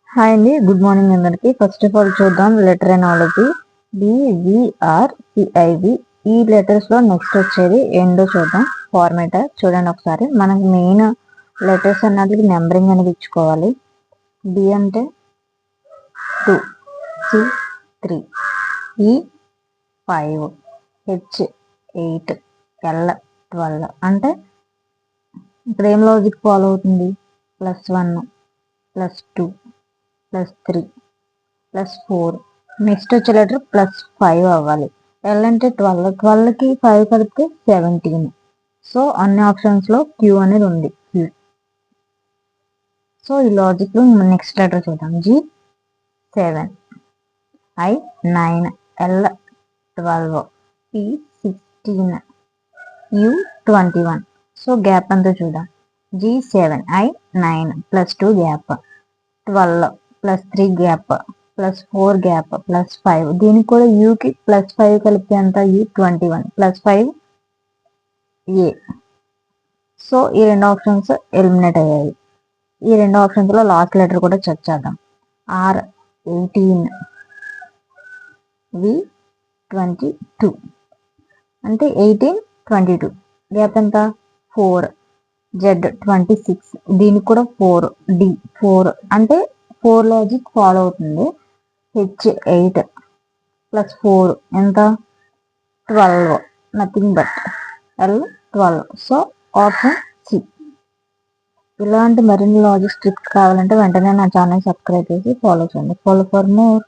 Hi అండి, good morning అందరికి. First of all చూద్దాం లెటర్ ఎనాలజీ. BVRCIV. ఈ లెటర్స్ లో నెక్స్ట్ వచ్చేది ఏంటో చూద్దాం. ఫార్మేట్ చూడండి ఒకసారి. మనకి మెయిన్ లెటర్స్ అన్నది నెంబరింగ్ అనేది ఇచ్చుకోవాలి. B అంటే 2, C 3, E 5, H 8, L 12. అంటే ఇక్కడ ఏం లాజిక్ ఫాలో అవుతుంది? +1, +2, +3, +4. నెక్స్ట్ వచ్చే లెటర్ +5 అవ్వాలి. L అంటే 12, 12కి 5 కలిపితే 17. సో అన్ని ఆప్షన్స్ లో Q అనేది ఉంది. Q. సో ఈ లాజిక్ లో నెక్స్ట్ లెటర్ చూద్దాం. G 7, I 9, L 12, P 16, U 21. So gap అంతా చూద్దాం. G 7, I 9, +2 gap, 12, +3 gap, +4 gap, +5. దీనికి కూడా యూకి +5 కలిపితే ఎంత? U 21, +5 A. సో ఈ రెండు ఆప్షన్స్ ఎలిమినేట్ అయ్యాయి. ఈ రెండు ఆప్షన్స్ లో లాస్ట్ లెటర్ కూడా చెక్ చేద్దాం. R 18, V 22. అంటే 18, 22 గ్యాప్ ఎంత? 4. Z 26. దీనికి కూడా 4. D 4. అంటే 4 లాజిక్ ఫాలో అవుతుంది. H 8 +4 ఎంత? 12. Nothing but L 12. So option C. ఇలాంటి మరిన్ని లాజిక్ ట్రిక్స్ కావాలంటే వెంటనే నా ఛానల్ సబ్స్క్రైబ్ చేసి ఫాలో చేయండి. Follow for more.